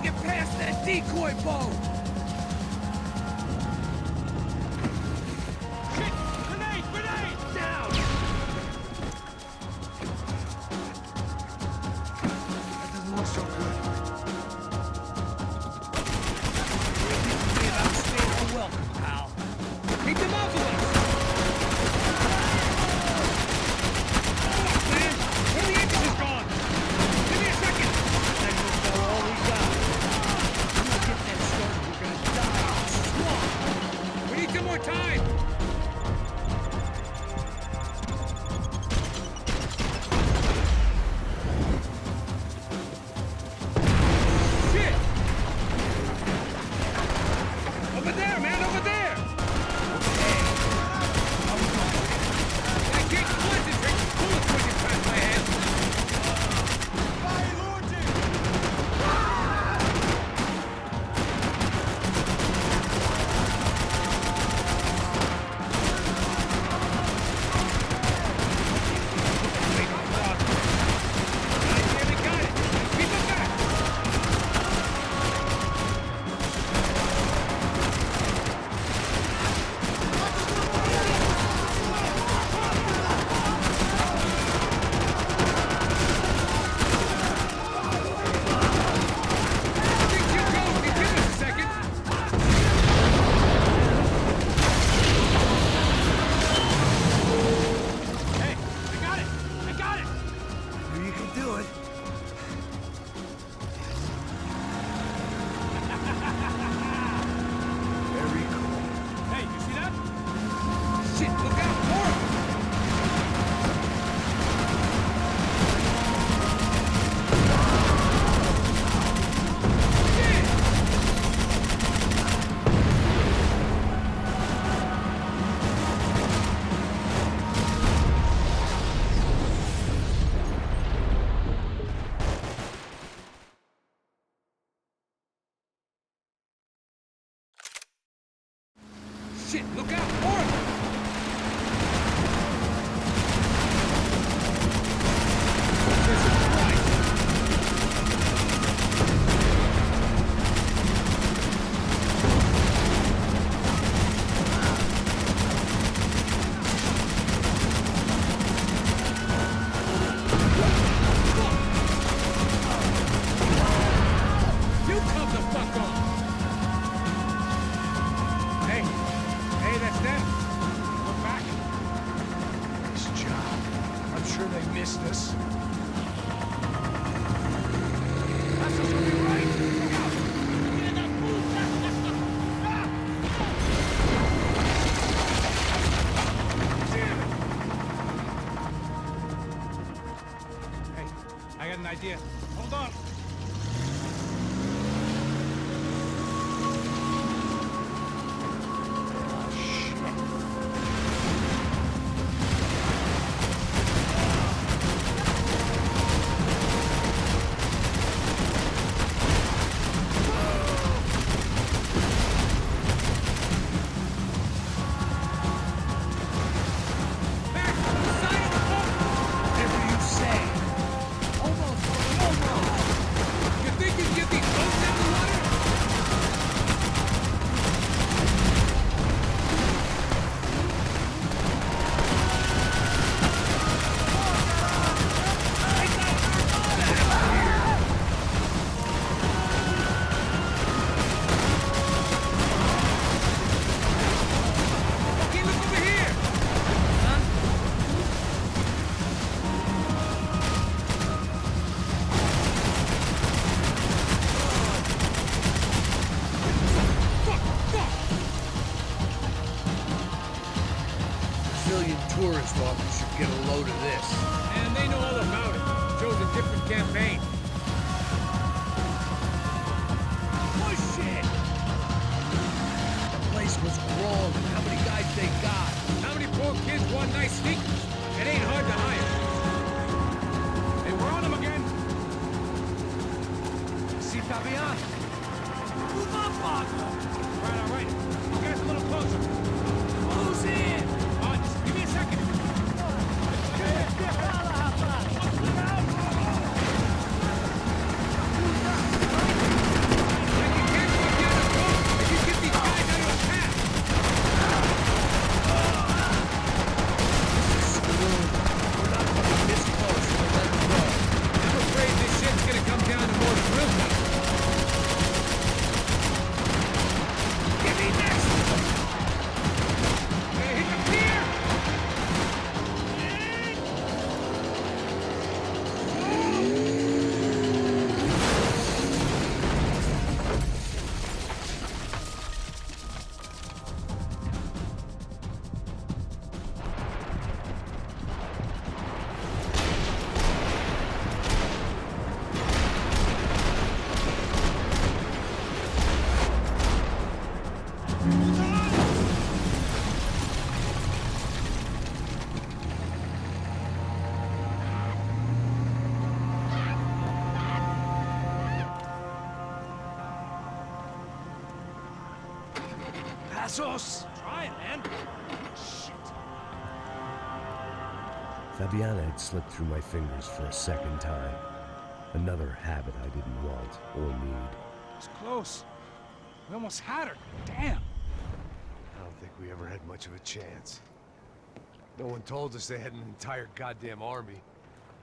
get past that decoy boat! Shit! Grenade! Grenade! Down! That doesn't look so good. About staying welcome, pal. Keep them off of us! Man! One of the engines is gone! Give me a second! That looks about all we got. We don't get that started, we're gonna die. Swamp! We need some more time! Shit! Over there, man! Over there! I can't concentrate! Bullets pushing past my head! You can do it. Very cool. Hey, you see that? Shit, look out! More of them! Shit, look out! More of them! Jesus Christ! You come the fuck on! Hey, that's them. We're back. Nice job. I'm sure they missed us. That's supposed to be right. Look out! Get in that fool! Damn it! Hey, I got an idea. Hold on. Whatever you say. Almost. You think you can get these boats out of the water? Okay, look over here! Brazilian tourist office should get a load of this. And they know all about it. Shows a different campaign. Push it! The place was crawling. How many guys they got? How many poor kids want nice sneakers? It ain't hard to hire. Hey, we're on them again. Si Fabian. Move up, Parker. All right. You guys a little closer. Close in. Just give me a second. Passos! Try it, man. Fabiana had slipped through my fingers for a second time. Another habit I didn't want or need. It's close. We almost had her. Damn. I don't think we ever had much of a chance. No one told us they had an entire goddamn army.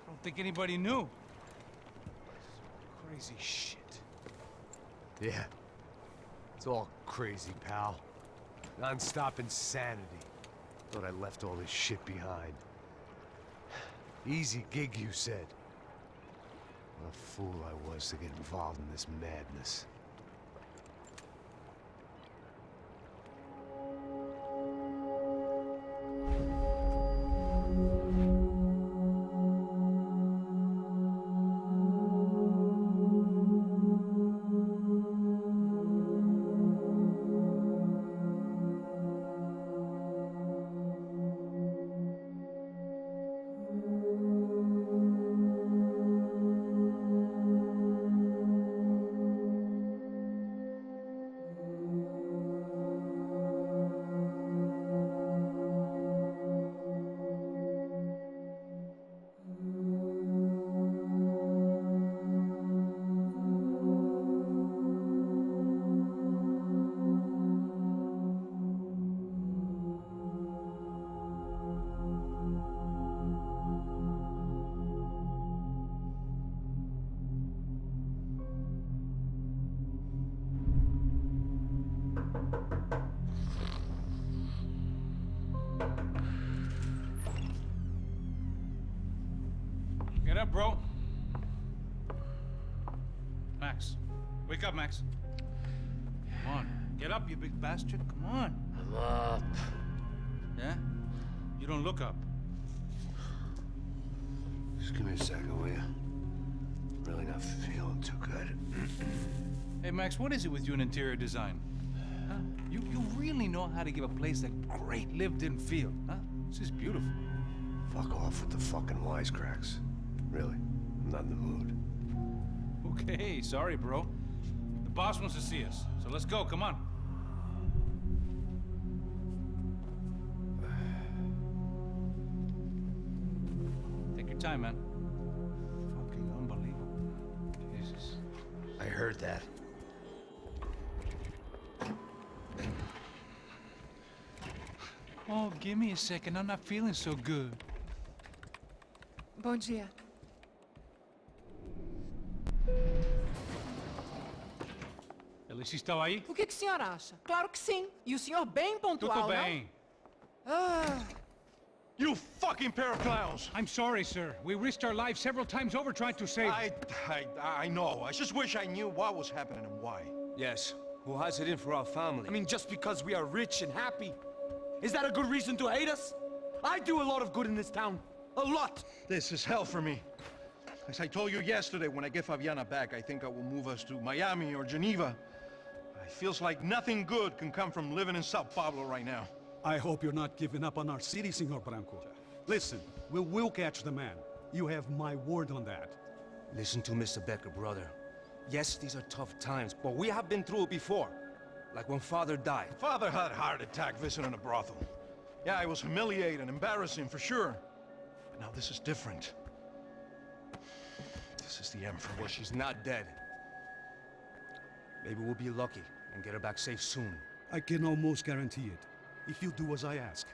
I don't think anybody knew. Crazy shit. Yeah. It's all crazy, pal. Non-stop insanity. Thought I left all this shit behind. Easy gig, you said. What a fool I was to get involved in this madness. Get up, bro. Max. Wake up, Max. Come on. Get up, you big bastard. Come on. I'm up. Yeah? You don't look up. Just give me a second, will you? Really not feeling too good. Hey, Max, what is it with you and interior design? Huh? You really know how to give a place a great lived-in feel, huh? This is beautiful. Fuck off with the fucking wisecracks. Really, I'm not in the mood. Okay, sorry, bro. The boss wants to see us, so let's go, come on. Take your time, man. Fucking unbelievable. Jesus. I heard that. Oh, give me a second. I'm not feeling so good. Bom dia. Alice estava aí? O que o senhor acha? Claro que sim. E o senhor bem pontual, Tudo bem. Ah, You fucking pair of clowns! I'm sorry, sir. We risked our lives several times over trying to save... I know. I just wish I knew what was happening and why. Yes, who has it in for our family? I mean, just because we are rich and happy, is that a good reason to hate us? I do a lot of good in this town. A lot! This is hell for me. As I told you yesterday, when I get Fabiana back, I think I will move us to Miami or Geneva. It feels like nothing good can come from living in Sao Paulo right now. I hope you're not giving up on our city, Senor Branco. Listen, we will catch the man. You have my word on that. Listen to Mr. Becker, brother. Yes, these are tough times, but we have been through it before. Like when Father died. Father had a heart attack visiting a brothel. Yeah, it was humiliating, embarrassing, for sure. But now this is different. This is the end for Well, me. she's not dead. Maybe we'll be lucky and get her back safe soon. I can almost guarantee it, if you do as I ask.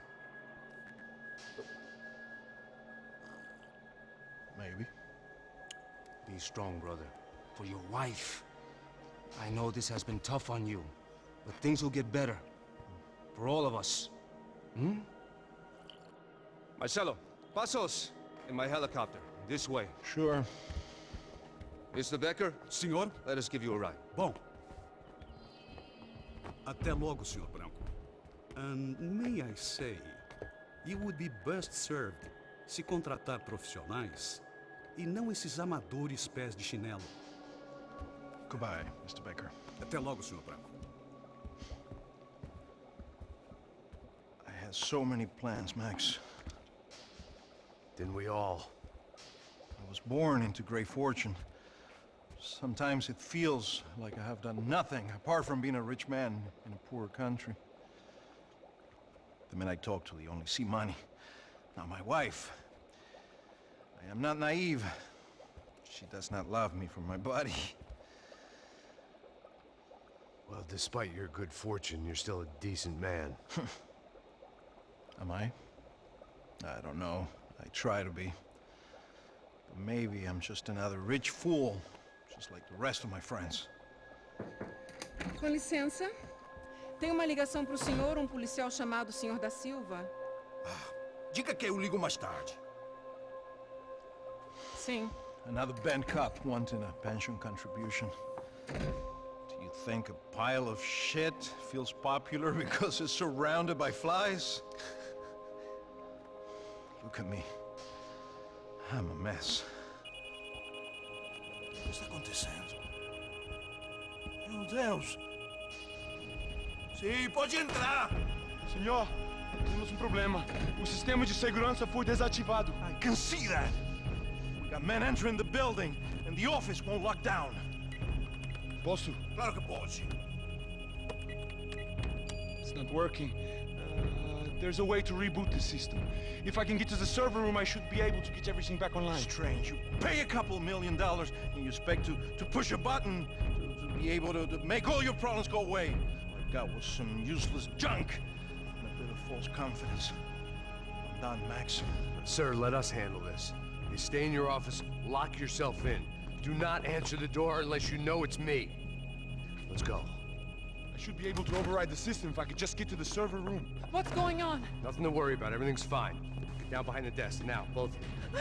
Maybe. Be strong, brother. For your wife. I know this has been tough on you, but things will get better. For all of us. Hmm? Marcelo, pasos in my helicopter. This way. Sure. Mr. Becker, Senhor? let us give you a ride. Bom. Até logo, Senhor Branco. And may I say, you would be best served se contratar profissionais e não esses amadores pés de chinelo. Goodbye, Mr. Baker. Até logo, Senhor Branco. I had so many plans, Max. Didn't we all? I was born into great fortune. Sometimes it feels like I have done nothing apart from being a rich man in a poor country. The men I talk to, they only see money. Not my wife. I am not naive. She does not love me for my body. Well, despite your good fortune, you're still a decent man. Am I? I don't know. I try to be. But maybe I'm just another rich fool, just like the rest of my friends. Com licença. Tem uma ligação para o senhor, um policial chamado Sr. da Silva? Diga que eu ligo mais tarde. Sim. Another bent cop wanting a pension contribution. Do you think a pile of shit feels popular because it's surrounded by flies? Look at me. I'm a mess. O que está acontecendo? Meu Deus! Sim, pode entrar! Senhor, temos problema. O sistema de segurança foi desativado. I can see that. We got men entering the building, and the office won't lock down. Posso? Claro que pode. It's not working. There's a way to reboot the system. If I can get to the server room, I should be able to get everything back online. Strange. You pay a couple $1 million, and you expect to push a button to be able to make all your problems go away. All I got was some useless junk and a bit of false confidence. I'm done, Max. Sir, let us handle this. You stay in your office, lock yourself in. Do not answer the door unless you know it's me. Let's go. I should be able to override the system if I could just get to the server room. What's going on? Nothing to worry about. Everything's fine. Get down behind the desk. Now, both of you.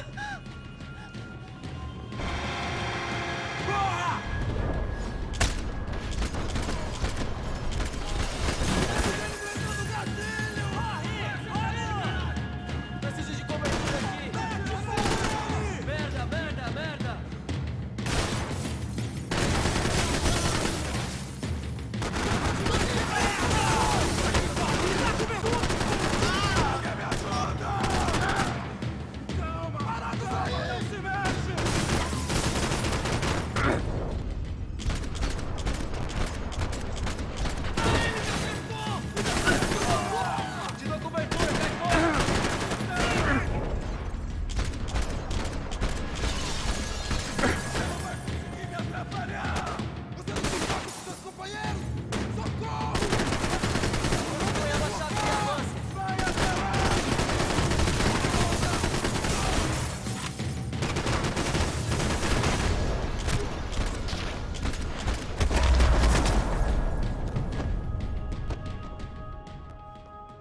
Preciso de cobertura aqui! Merda, merda, merda!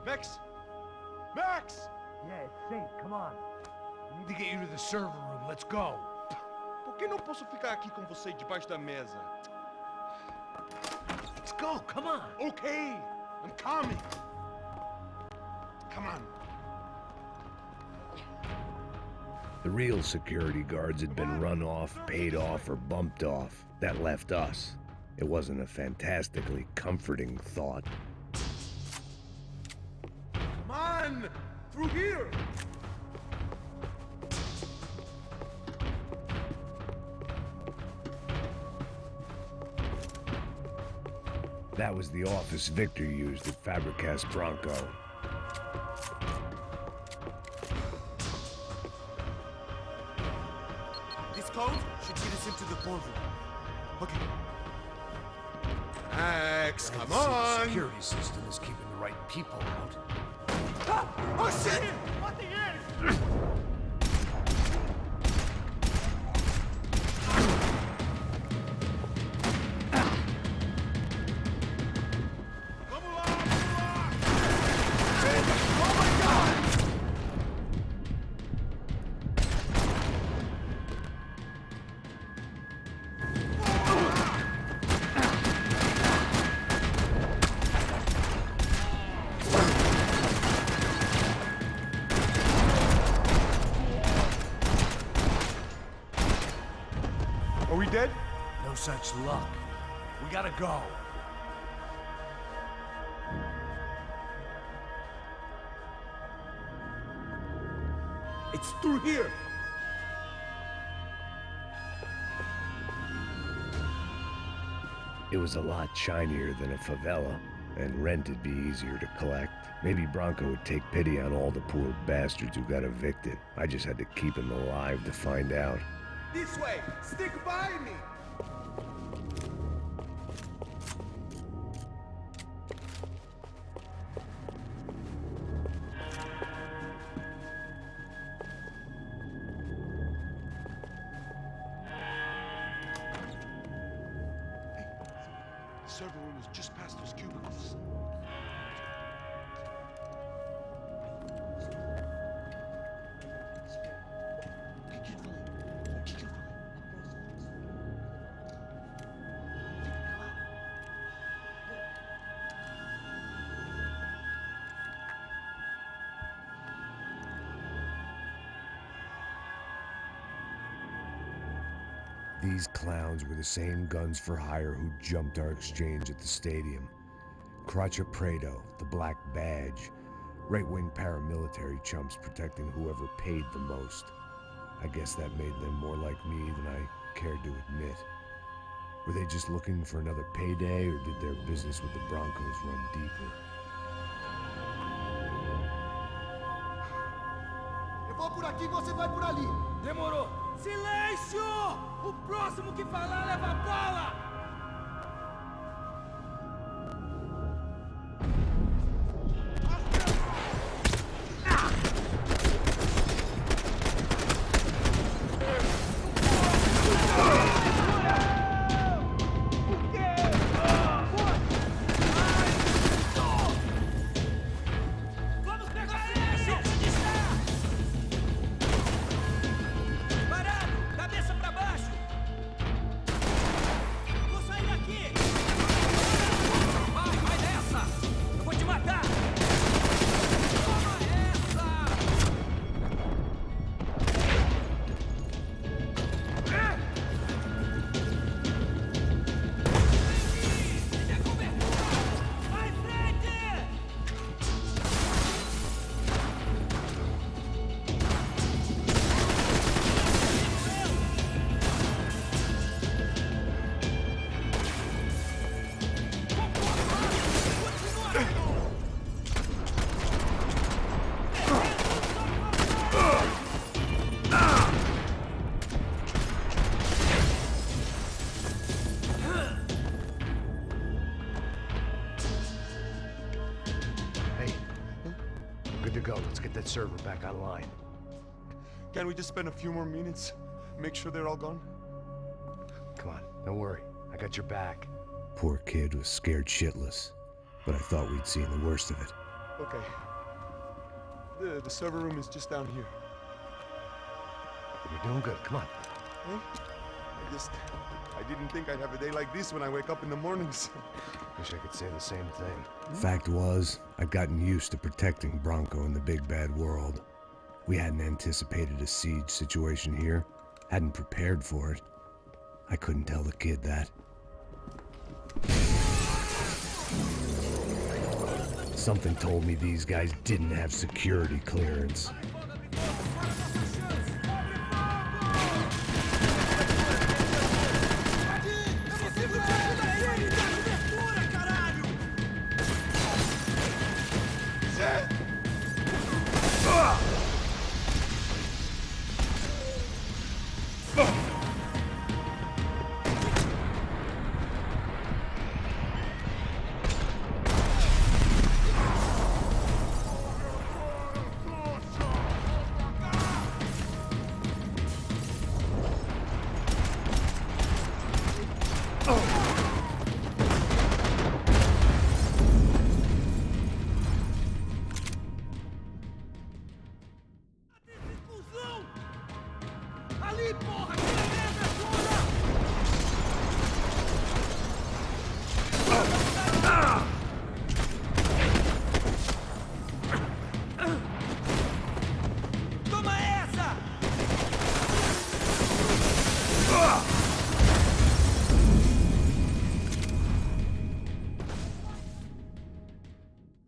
Max! Max! Yeah, it's safe. Come on. We need to get you to the server room. Let's go. Por que não posso ficar aqui com você debaixo da mesa? Let's go. Come on. Okay, I'm coming. Come on. The real security guards had been run off, paid off, or bumped off. That left us. It wasn't a fantastically comforting thought. Come on! Through here! That was the office Victor used at Fabricast Bronco. This code should get us into the boardroom. Okay. Max, come The on! security system is keeping the right people out. Oh shit! What the hell? Are we dead? No such luck. We gotta go. It's through here. It was a lot shinier than a favela. and rent'd be easier to collect. Maybe Bronco would take pity on all the poor bastards who got evicted. I just had to keep him alive to find out. This way! Stick by me! The server room is just past those cubicles. These clowns were the same guns for hire who jumped our exchange at the stadium. Crotcha Prado, the Black Badge, right-wing paramilitary chumps protecting whoever paid the most. I guess that made them more like me than I cared to admit. Were they just looking for another payday, or did their business with the Broncos run deeper? Eu vou por aqui, você vai por ali. Demorou. Silêncio! O próximo que falar leva a bola! Vamos pegar ele! Onde está? Parado! Cabeça pra baixo! Vou sair daqui! Vai nessa! Eu vou te matar! Toma essa! Me dê cobertura! Vai em frente! Hey, good to go. Let's get that server back online. Can we just spend a few more minutes? Make sure they're all gone? Come on, don't worry. I got your back. Poor kid was scared shitless, but I thought we'd seen the worst of it. Okay. The server room is just down here. You're doing good. Come on. Huh? I didn't think I'd have a day like this when I wake up in the mornings. Wish I could say the same thing. Fact was, I'd gotten used to protecting Bronco in the big bad world. We hadn't anticipated a siege situation here, hadn't prepared for it. I couldn't tell the kid that. Something told me these guys didn't have security clearance. Ali, porra! Que merda toda! Toma essa!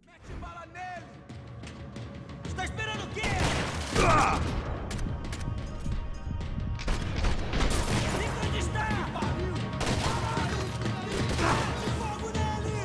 Mete bala nele! Está esperando o quê? Fica onde está! Fogo nele!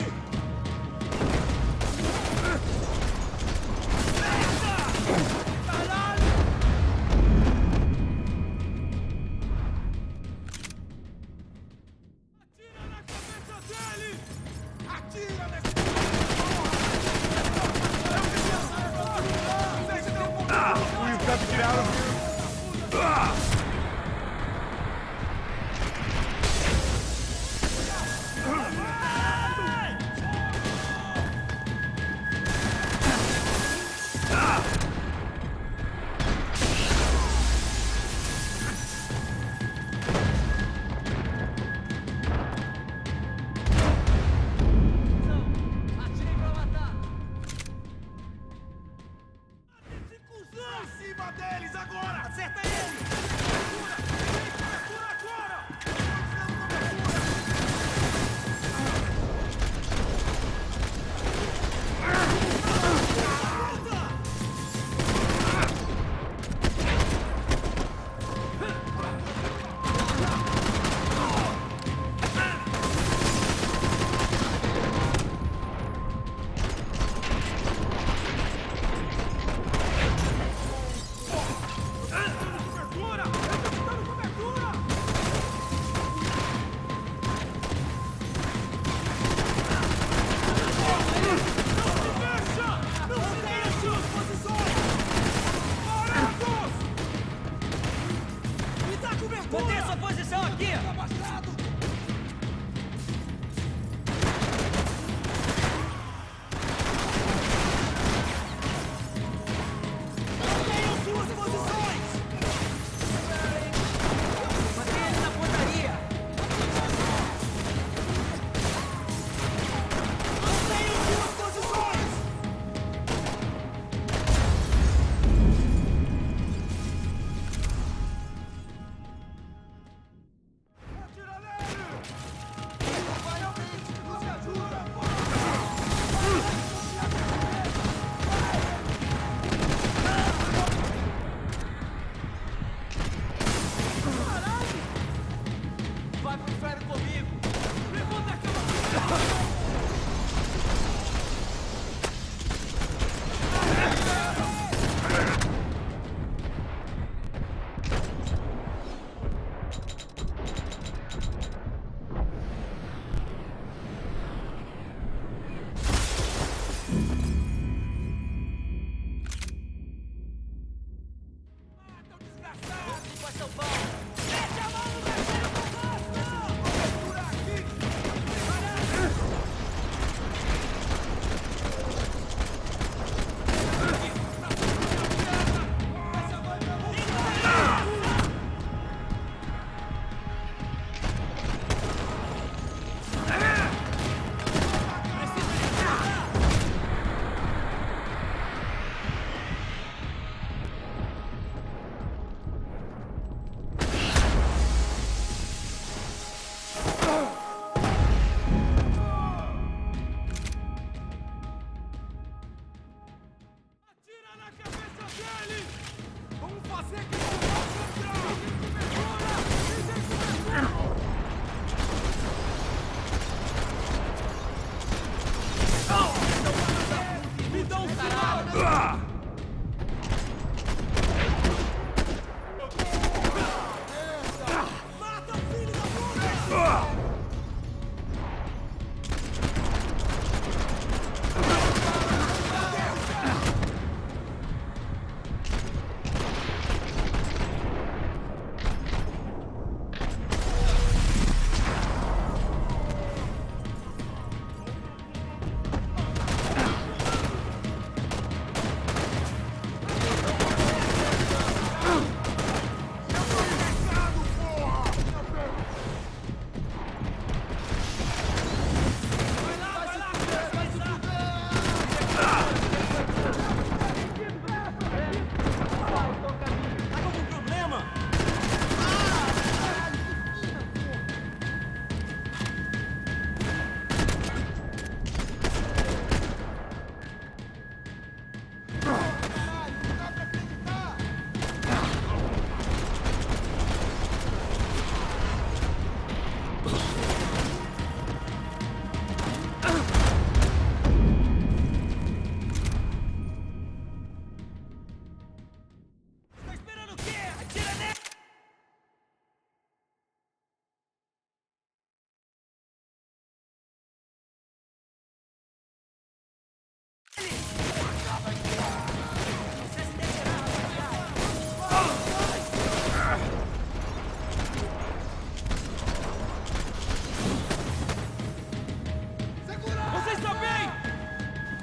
Vocês estão bem?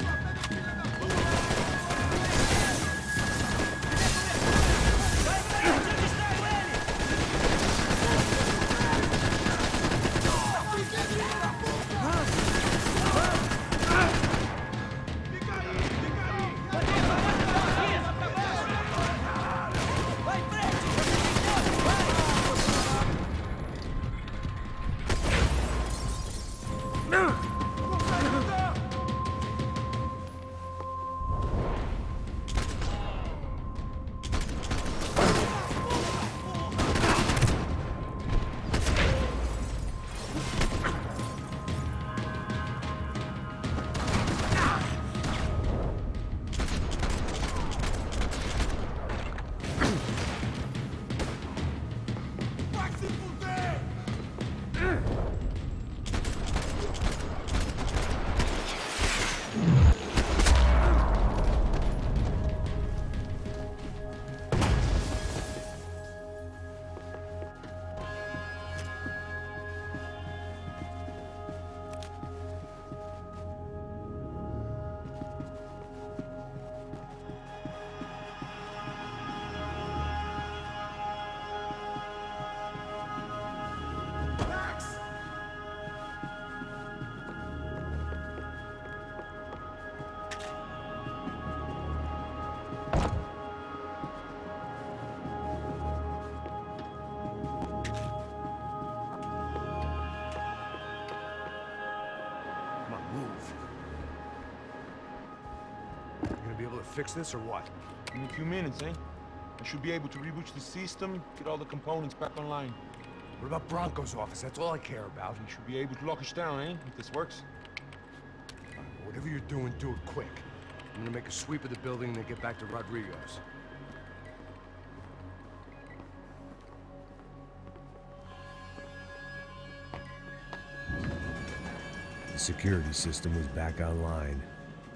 Vai pra aí, onde está ele? Vai em frente! Come on, move. You gonna be able to fix this or what? In a few minutes, eh? I should be able to reboot the system, get all the components back online. What about Bronco's office? That's all I care about. You should be able to lock us down, eh? If this works. Whatever you're doing, do it quick. I'm gonna make a sweep of the building and then get back to Rodrigo's. The security system was back online.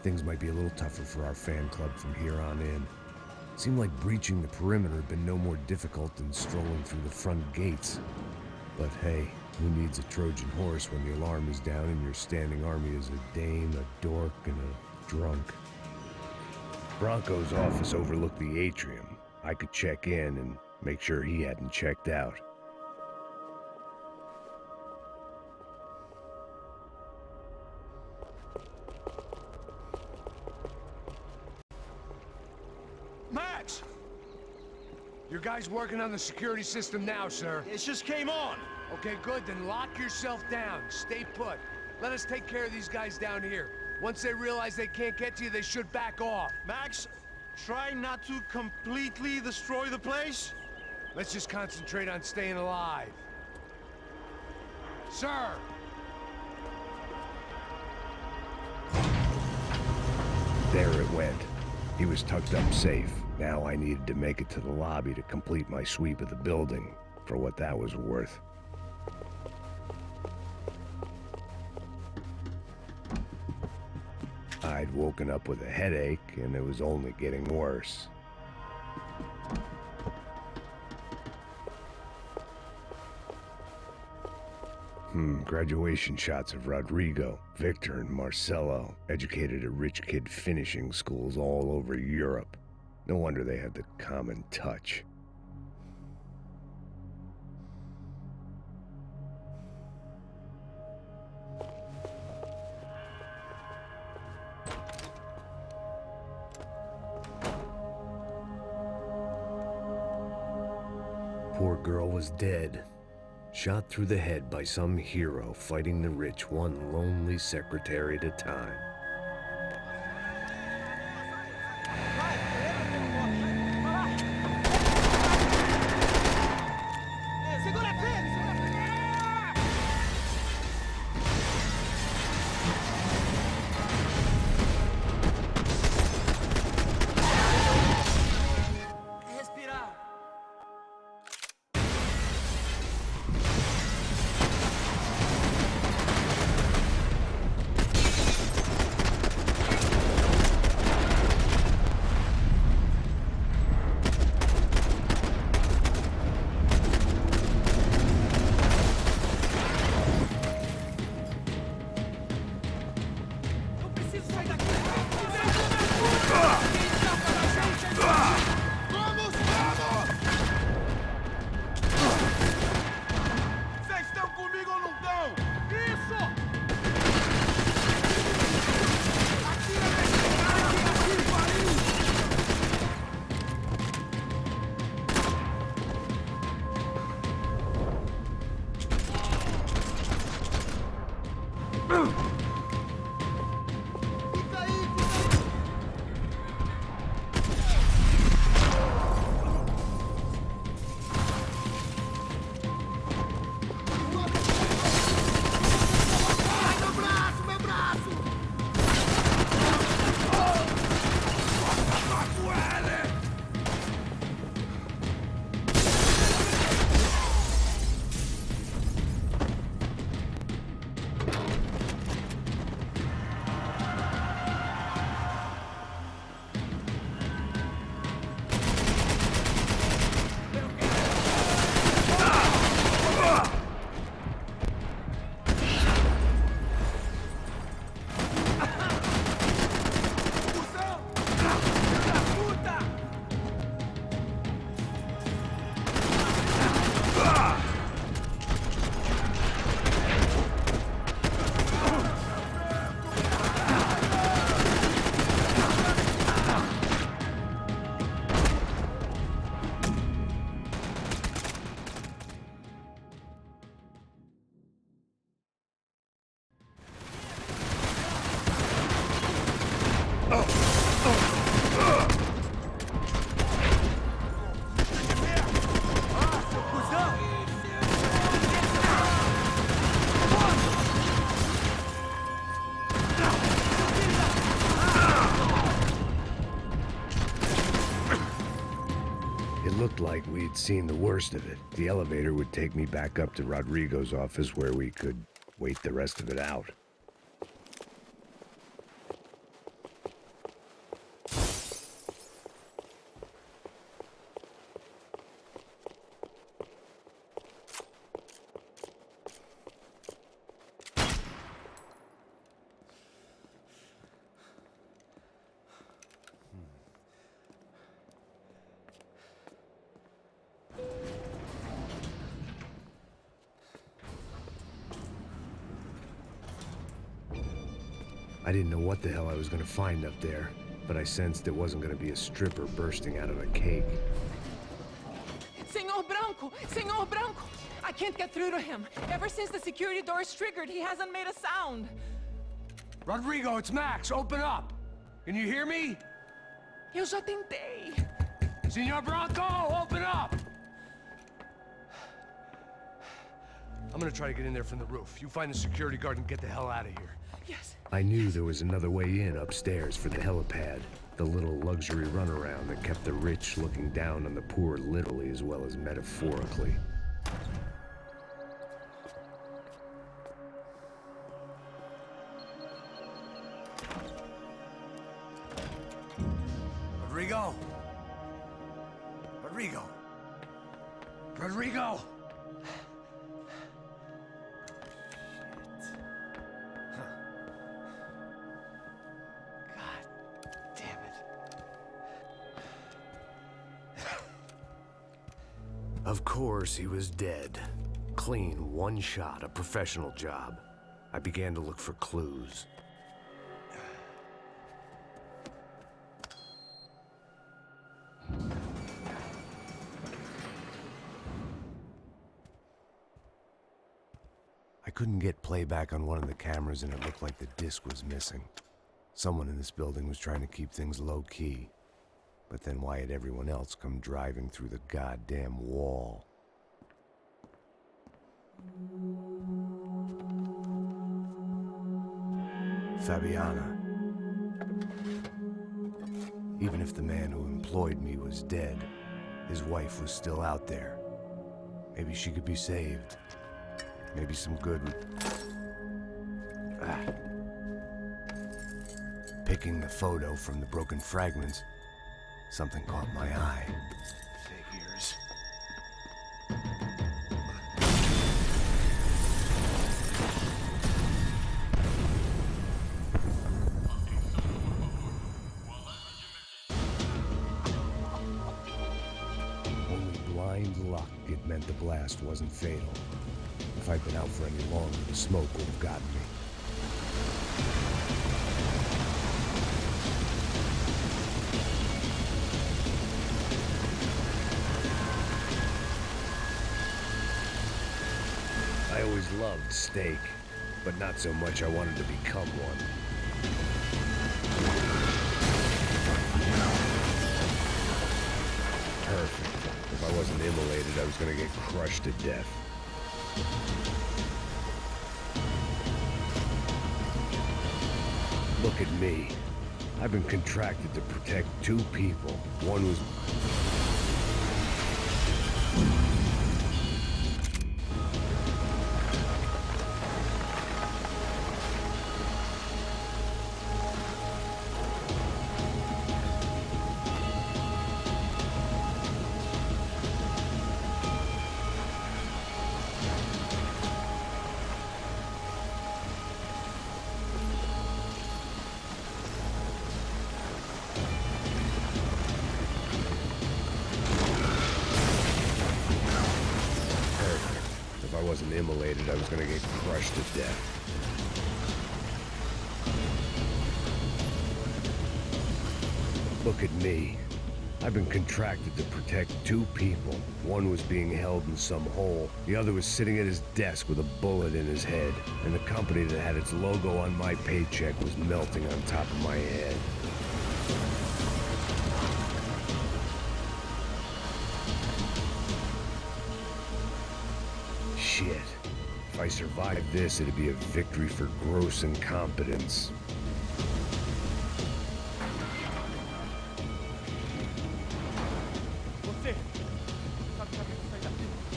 Things might be a little tougher for our fan club from here on in. Seemed like breaching the perimeter had been no more difficult than strolling through the front gates. But hey, who needs a Trojan horse when the alarm is down and your standing army is a dame, a dork, and a drunk? Bronco's office overlooked the atrium. I could check in and make sure he hadn't checked out. Max! Your guys working on the security system now, sir. It just came on! Okay, good, then lock yourself down. Stay put. Let us take care of these guys down here. Once they realize they can't get to you, they should back off. Max, try not to completely destroy the place. Let's just concentrate on staying alive. Sir! There it went. He was tucked up safe. Now I needed to make it to the lobby to complete my sweep of the building, for what that was worth. I'd woken up with a headache, and it was only getting worse. Graduation shots of Rodrigo, Victor, and Marcelo, educated at rich kid finishing schools all over Europe. No wonder they had the common touch. Poor girl was dead. Shot through the head by some hero fighting the rich one lonely secretary at a time. Looked like we'd seen the worst of it. The elevator would take me back up to Rodrigo's office where we could wait the rest of it out. I didn't know what the hell I was gonna find up there, but I sensed it wasn't gonna be a stripper bursting out of a cake. Senor Branco! Senor Branco! I can't get through to him. Ever since the security door is triggered, he hasn't made a sound. Rodrigo, it's Max. Open up. Can you hear me? Eu já tentei. Senor Branco, open up! I'm gonna try to get in there from the roof. You find the security guard and get the hell out of here. Yes. I knew there was another way in upstairs for the helipad. The little luxury runaround that kept the rich looking down on the poor literally as well as metaphorically. Rodrigo! Rodrigo! Rodrigo! Of course, he was dead. Clean, one shot, a professional job. I began to look for clues. I couldn't get playback on one of the cameras and it looked like the disc was missing. Someone in this building was trying to keep things low-key. But then why had everyone else come driving through the goddamn wall? Fabiana. Even if the man who employed me was dead, his wife was still out there. Maybe she could be saved. Maybe some good would... Picking the photo from the broken fragments, something caught my eye. Figures. Only blind luck it meant the blast wasn't fatal. If I'd been out for any longer, the smoke would have gotten me. I always loved steak, but not so much I wanted to become one. Perfect. If I wasn't immolated, I was gonna get crushed to death. Look at me. I've been contracted to protect two people. One was... If I wasn't immolated, I was gonna get crushed to death. Look at me. I've been contracted to protect two people. One was being held in some hole. The other was sitting at his desk with a bullet in his head. And the company that had its logo on my paycheck was melting on top of my head. Shit. If I survived this, it'd be a victory for gross incompetence.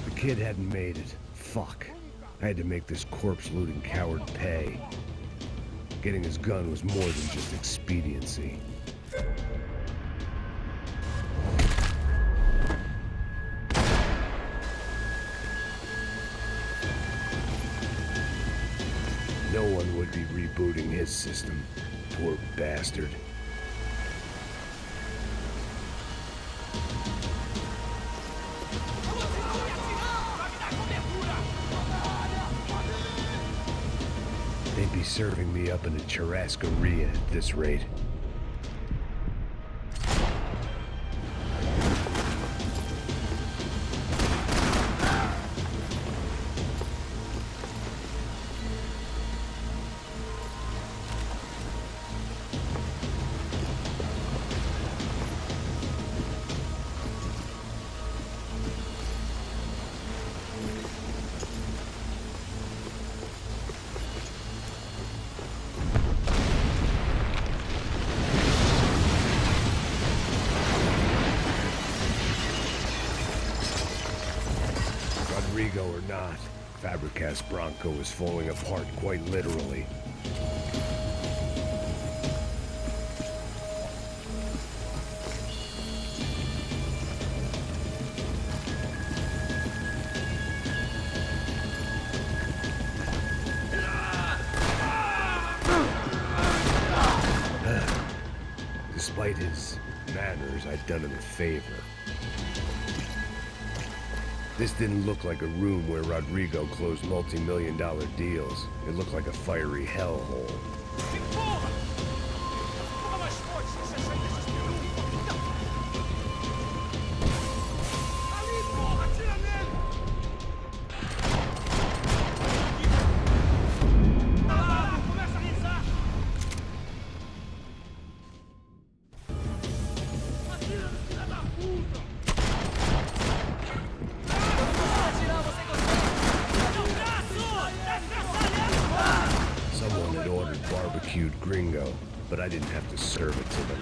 The kid hadn't made it. Fuck. I had to make this corpse-looting coward pay. Getting his gun was more than just expediency. No one would be rebooting his system. Poor bastard. They'd be serving me up in a churrascaria at this rate. Rodrigo or not, Fabregas Bronco is falling apart quite literally. Despite his manners, I'd done him a favor. This didn't look like a room where Rodrigo closed multi-million-dollar deals. It looked like a fiery hellhole. Someone had ordered barbecued gringo, but I didn't have to serve it to them.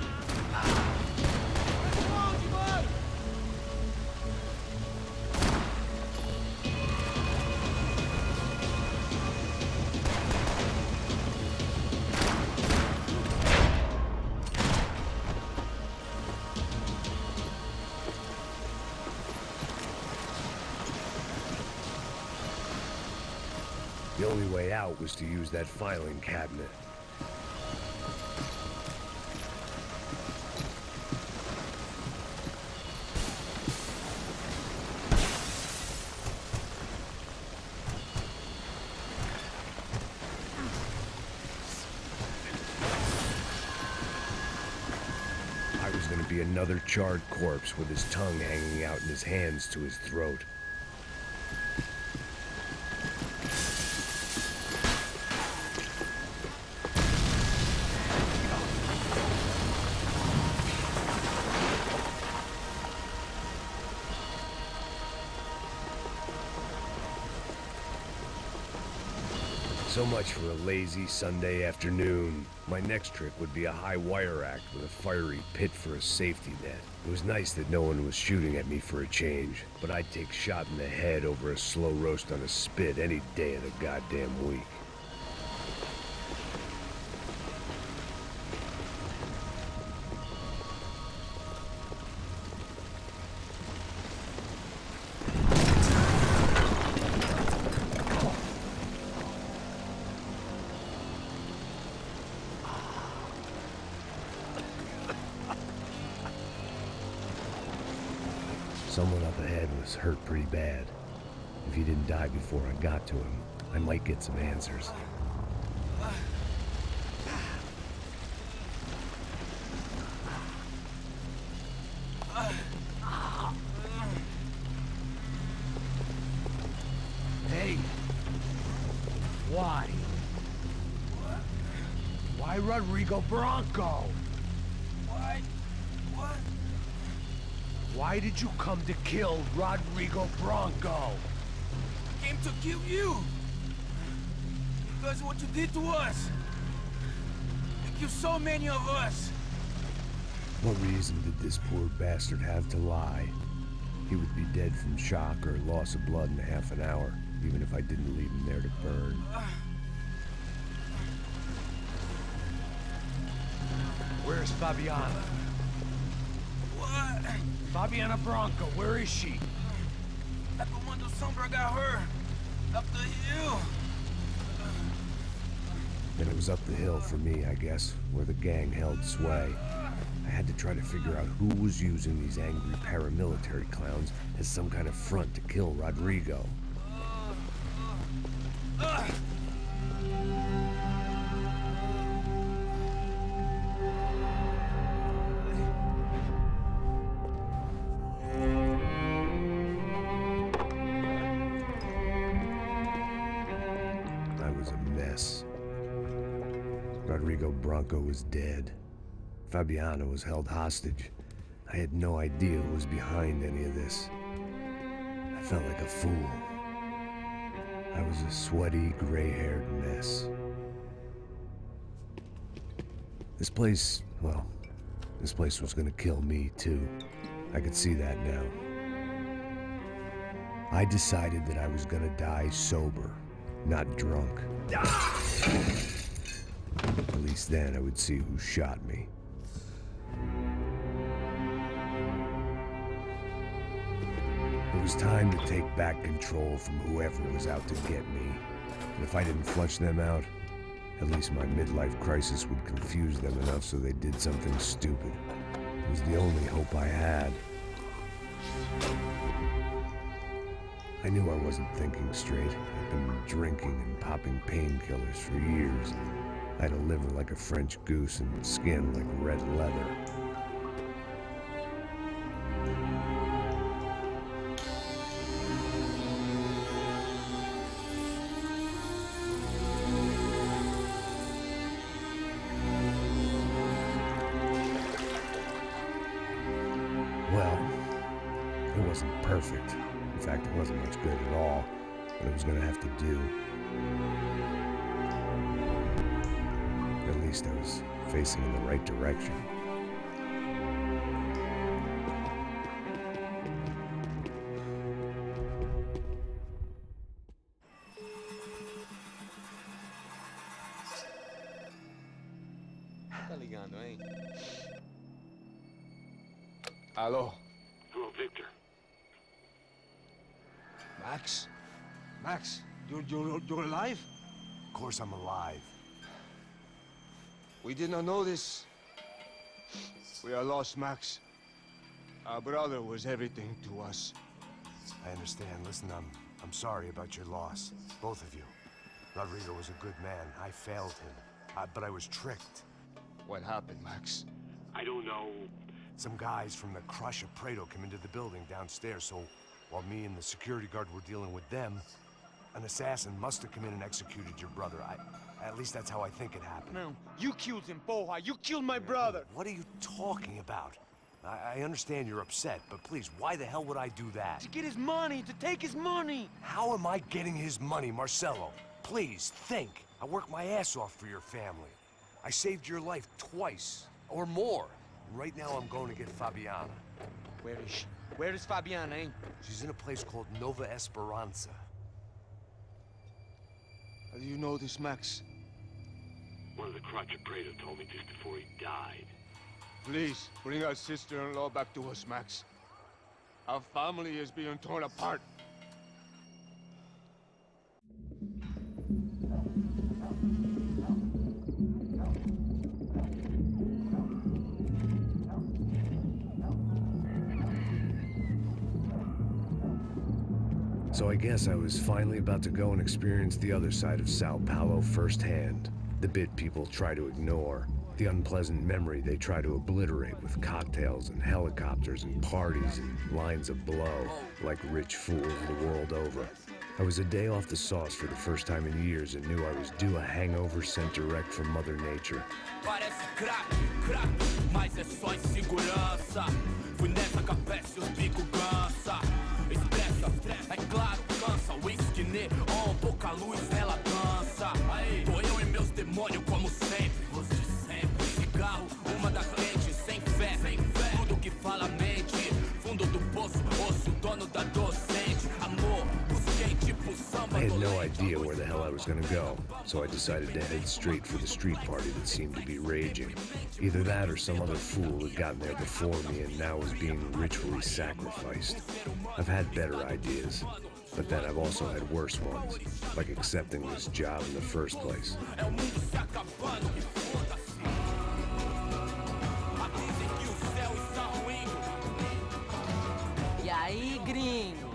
The only way out was to use that filing cabinet. I was gonna be another charred corpse with his tongue hanging out and his hands to his throat. So much for a lazy Sunday afternoon. My next trick would be a high wire act with a fiery pit for a safety net. It was nice that no one was shooting at me for a change, but I'd take shot in the head over a slow roast on a spit any day of the goddamn week. Someone up ahead was hurt pretty bad. If he didn't die before I got to him, I might get some answers. Hey! Why? Why Rodrigo Bronco? Why? What? Why did you come to kill Rodrigo Bronco? I came to kill you! Because of what you did to us! You killed so many of us! What reason did this poor bastard have to lie? He would be dead from shock or loss of blood in half an hour, even if I didn't leave him there to burn. Where's Fabiana? What? Fabiana Bronco, where is she? That Comando Sombra got her. Up the hill. Then it was up the hill for me, I guess, where the gang held sway. I had to try to figure out who was using these angry paramilitary clowns as some kind of front to kill Rodrigo. I was a mess. Rodrigo Bronco was dead. Fabiana was held hostage. I had no idea who was behind any of this. I felt like a fool. I was a sweaty, gray-haired mess. This place, well, this place was gonna kill me, too. I could see that now. I decided that I was gonna die sober, not drunk. At least then I would see who shot me. It was time to take back control from whoever was out to get me. And if I didn't flush them out, at least my midlife crisis would confuse them enough so they did something stupid. It was the only hope I had. I knew I wasn't thinking straight. I'd been drinking and popping painkillers for years. I had a liver like a French goose and skin like red leather. Well, it wasn't perfect. In fact, it wasn't much good at all, but it was gonna have to do. At least I was facing in the right direction. Tá ligando, hein? Alô? Hello, Victor. Max? Max, you're alive? Of course I'm alive. We did not know this. We are lost, Max. Our brother was everything to us. I understand. Listen, I'm sorry about your loss. Both of you. Rodrigo was a good man. I failed him. But I was tricked. What happened, Max? I don't know. Some guys from the Crush of Prado came into the building downstairs, so while me and the security guard were dealing with them, an assassin must have come in and executed your brother. At least that's how I think it happened. No, you killed him, Porra. You killed my brother. What are you talking about? I understand you're upset, but please, why the hell would I do that? To get his money, to take his money. How am I getting his money, Marcelo? Please, think. I worked my ass off for your family. I saved your life twice, or more. Right now, I'm going to get Fabiana. Where is she? Where is Fabiana, eh? She's in a place called Nova Esperanza. How do you know this, Max? One of the Crotch of Prado told me just before he died. Please, bring our sister-in-law back to us, Max. Our family is being torn apart. So I guess I was finally about to go and experience the other side of Sao Paulo firsthand. The bit people try to ignore. The unpleasant memory they try to obliterate with cocktails and helicopters and parties and lines of blow, like rich fools the world over. I was a day off the sauce for the first time in years and knew I was due a hangover sent direct from Mother Nature. Parece crack, crack, mas é só insegurança. Fui nessa capeste, os bico cansa. Expressa, é claro, cansa. Whisky neon, pouca luz, ela dança. Tô eu e meus demônios como sempre. Você sempre. Cigarro, uma da frente, sem fé. Tudo que fala mente. Fundo do poço, osso, dono da docente. Amor, busquei tipo samba. I had no idea where the hell I was gonna go, so I decided to head straight for the street party that seemed to be raging. Either that or some other fool had gotten there before me and now was being ritually sacrificed. I've had better ideas, but then I've also had worse ones, like accepting this job in the first place. E aí, gringo?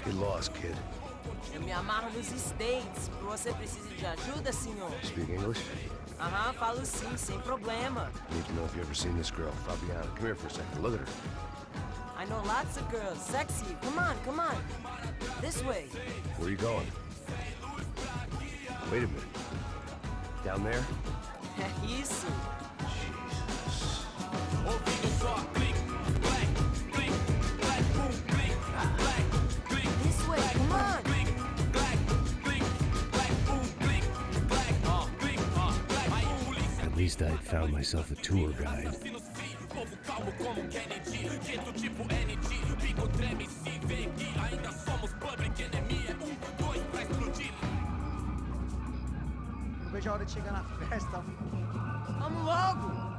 Get lost, kid. Eu me amarro nos States. Você precisa de ajuda, senhor? Speak English? Aham, falo sim, sem problema. Need to know if you ever seen this girl, Fabiana. Come here for a second. Look at her. I know lots of girls. Sexy. Come on, come on. This way. Where are you going? Wait a minute. Down there? Isso. This way, come on. At least I'd found myself a tour guide.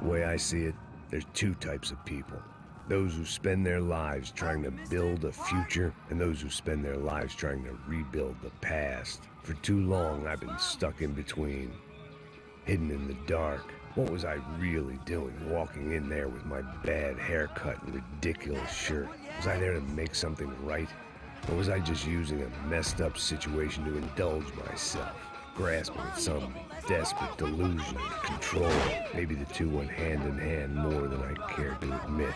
The way I see it, there's two types of people. Those who spend their lives trying to build a future, and those who spend their lives trying to rebuild the past. For too long, I've been stuck in between, hidden in the dark. What was I really doing, walking in there with my bad haircut and ridiculous shirt? Was I there to make something right? Or was I just using a messed up situation to indulge myself, grasping at some desperate delusion of control? Maybe the two went hand in hand more than I cared to admit.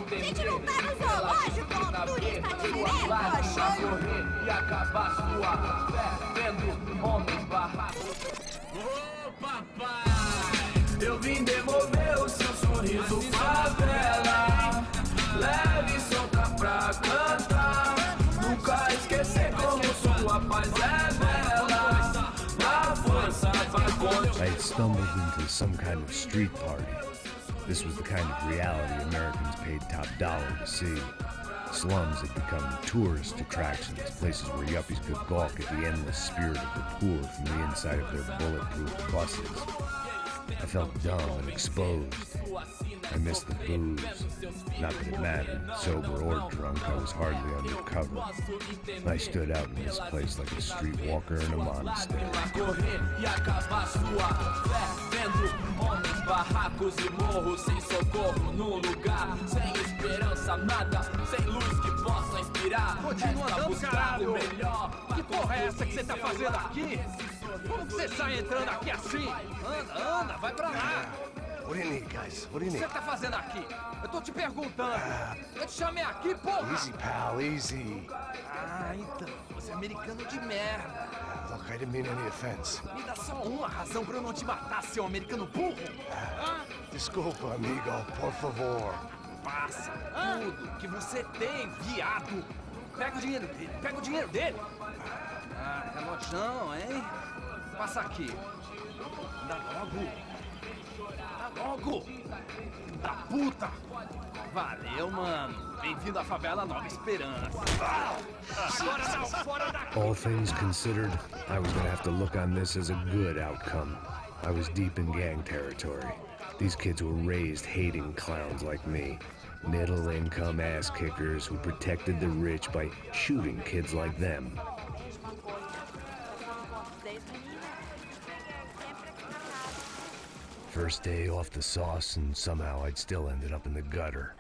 Gente, não tá no zoológico, turista direto, achando? E acabar sua fé, vendo homens barracos. Ô papai, eu vim devolver o seu sorriso favela. Leve e solta pra cantar. Nunca esquecer como sua paz é bela. Na força vai continuar. I had stumbled into some kind of street party. This was the kind of reality Americans paid top dollar to see. Slums had become tourist attractions, places where yuppies could gawk at the endless spirit of the poor from the inside of their bulletproof buses. I felt dumb and exposed. I missed the booze. Not that it mattered, sober or drunk, I was hardly undercover. I stood out in this place like a streetwalker in a monastery. Barracos e morros sem socorro num lugar sem esperança, nada, sem luz que possa inspirar. Continua andando, caralho! Que porra é essa que você tá fazendo aqui? Como que você sai entrando aqui assim? Anda, vai pra lá! What do you need, guys? What do you O que need? você tá fazendo aqui? Eu tô te perguntando. Eu te chamei aqui, porra! Easy, pal, easy. Ah, então, você é americano de merda. Look, I didn't mean any offense. Me dá só uma razão pra eu não te matar, seu americano burro. Desculpa, amigo, por favor. Passa tudo que você tem, viado. Pega o dinheiro dele, pega o dinheiro dele. Ah, relojão, hein? Passa aqui. Dá logo. Dá logo. Da puta. Valeu, mano. Bem-vindo à favela Nova Esperança. Agora não, fora daqui. All things considered, I was gonna have to look on this as a good outcome. I was deep in gang territory. These kids were raised hating clowns like me. Middle-income ass-kickers who protected the rich by shooting kids like them. First day off the sauce, and somehow I'd still ended up in the gutter.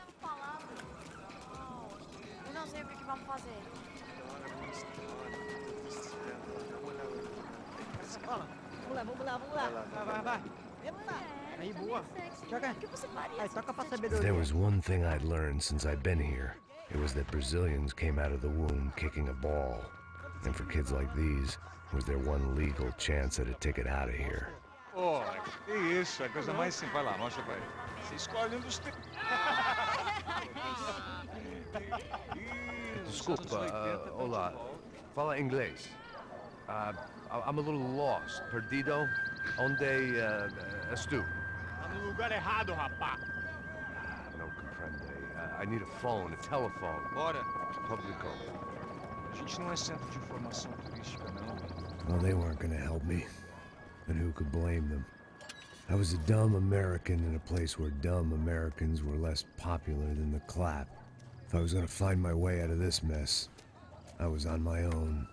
Eu não sei o que vamos fazer. Vamos lá. Vai. Aí, boa. Joga. O que você faria? Aí, toca pra If sabedoria. there was one thing I'd learned since I'd been here, it was that Brazilians came out of the womb kicking a ball. And for kids like these, was their one legal chance at a ticket out of here. Oh, que isso, é coisa mais simples. Vai lá, mostra pra ele. Você escolhe um dos três. Desculpa, olá. Fala inglês. I'm a little lost. Perdido? Onde estou? Tá no lugar errado, rapá. Não compreende. I need a phone, a telephone. Bora. Publico. A gente não é centro de informação turística, não. Well, they weren't gonna help me. And who could blame them? I was a dumb American in a place where dumb Americans were less popular than the clap. If I was gonna find my way out of this mess, I was on my own.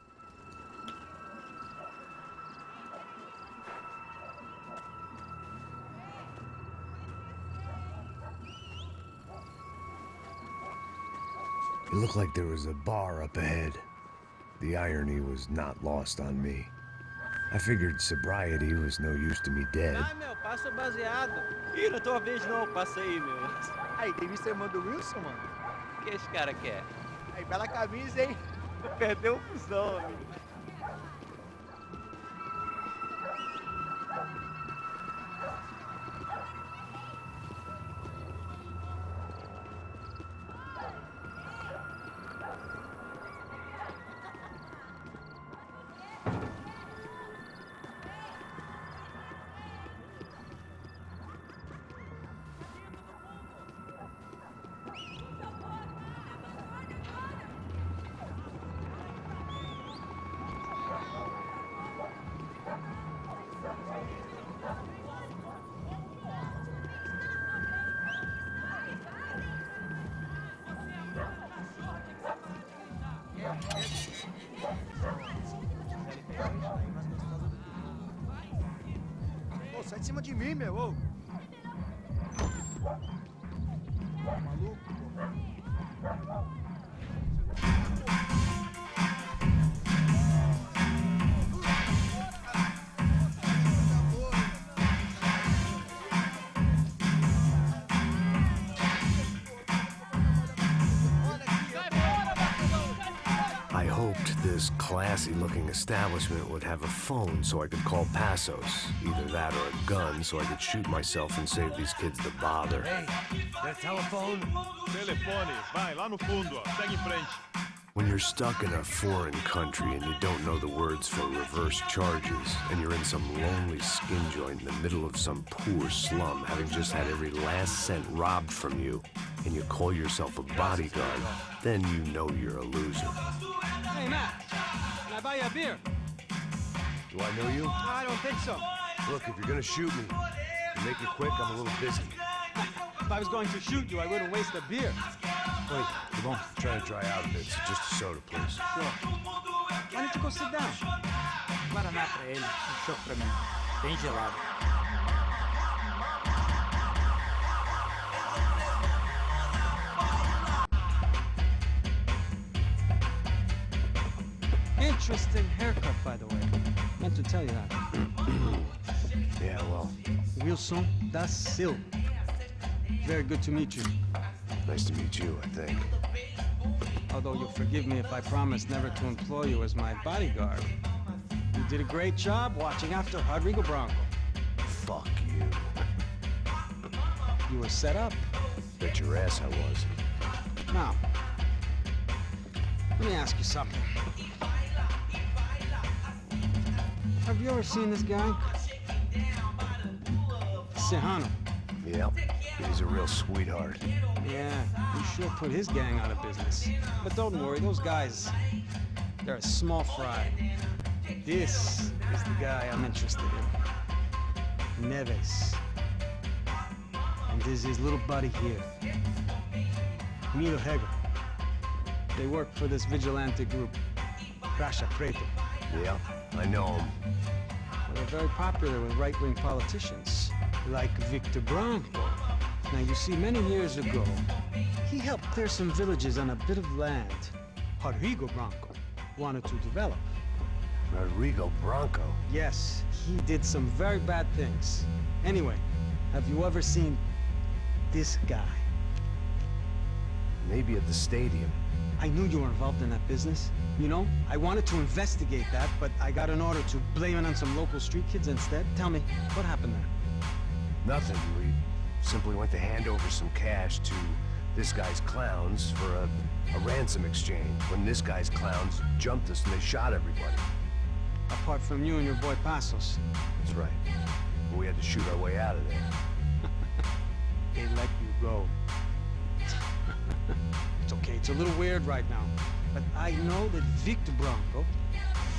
It looked like there was a bar up ahead. The irony was not lost on me. I figured sobriety was no use to me dead. Ah, meu, passa o baseado. Ih, não tô a vez não, passei, meu. Aí, tem visto a irmã do Wilson, mano? O que esse cara quer? Aí, bela camisa, hein? Perdeu o fusão, amigo. em cima de mim, meu. Ô. Maluco, I hoped this classy-looking establishment would have a phone so I could call Passos. Either that or a gun so I could shoot myself and save these kids the bother. Hey, that telephone? Telefone, vai, lá no fundo, ó. Segue em frente. When you're stuck in a foreign country and you don't know the words for reverse charges, and you're in some lonely skin joint in the middle of some poor slum, having just had every last cent robbed from you, and you call yourself a bodyguard, then you know you're a loser. Hey, Matt, can I buy you a beer? Do I know you? I don't think so. Look, if you're gonna shoot me, make it quick, I'm a little busy. If I was going to shoot you, I wouldn't waste a beer. Wait, come on. Try to dry out a bit. So just a soda, please. Sure. Why don't you go sit down? Guaraná pra ele, chopp pra mim. Bem gelado. Interesting haircut, by the way. Meant to tell you that. Yeah, well. Wilson da Silva. Very good to meet you. Nice to meet you, I think. Although you'll forgive me if I promise never to employ you as my bodyguard. You did a great job watching after Rodrigo Branco. Fuck you. You were set up. Bet your ass I was. Now, let me ask you something. Have you ever seen this guy? Serrano. Yep. He's a real sweetheart. Yeah, he sure put his gang out of business. But don't worry, those guys, they're a small fry. This is the guy I'm interested in. Neves. And this is his little buddy here. Milo Hegel. They work for this vigilante group, Crasha Preto. Yeah, I know him. Well, they're very popular with right-wing politicians, like Victor Branco. Now, you see, many years ago, he helped clear some villages on a bit of land Rodrigo Branco wanted to develop. Rodrigo Branco? Yes, he did some very bad things. Anyway, have you ever seen this guy? Maybe at the stadium. I knew you were involved in that business. You know, I wanted to investigate that, but I got an order to blame it on some local street kids instead. Tell me, what happened there? Nothing. We simply went to hand over some cash to this guy's clowns for a ransom exchange when this guy's clowns jumped us and they shot everybody. Apart from you and your boy Passos. That's right. But we had to shoot our way out of there. They let you go. It's okay, it's a little weird right now. But I know that Victor Branco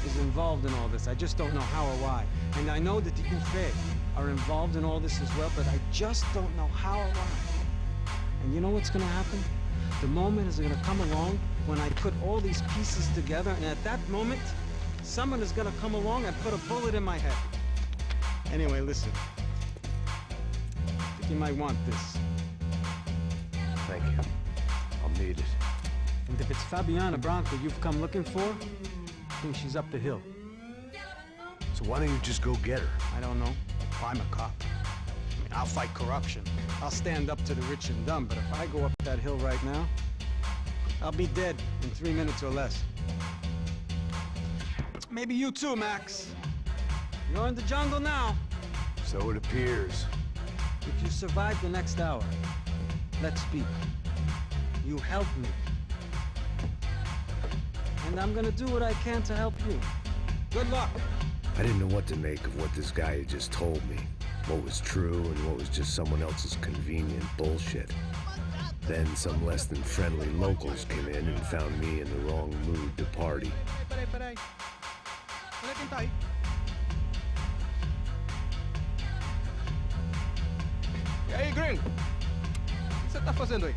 is involved in all this. I just don't know how or why. And I know that the UFE are involved in all this as well, but I just don't know how or why. And you know what's gonna happen? The moment is gonna come along when I put all these pieces together, and at that moment, someone is gonna come along and put a bullet in my head. Anyway, listen. I think you might want this. Thank you. I'll need it. And if it's Fabiana Branco you've come looking for, I think she's up the hill. So why don't you just go get her? I don't know. I'm a cop. I mean, I'll fight corruption. I'll stand up to the rich and dumb, but if I go up that hill right now, I'll be dead in 3 minutes or less. Maybe you too, Max. You're in the jungle now. So it appears. If you survive the next hour, let's speak. You help me. And I'm gonna do what I can to help you. Good luck. I didn't know what to make of what this guy had just told me. What was true and what was just someone else's convenient bullshit. Then some less than friendly locals came in and found me in the wrong mood to party. Peraí. Olha quem tá aí. E aí, gringo? O que você tá fazendo aí?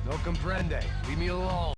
No comprende. Leave me alone.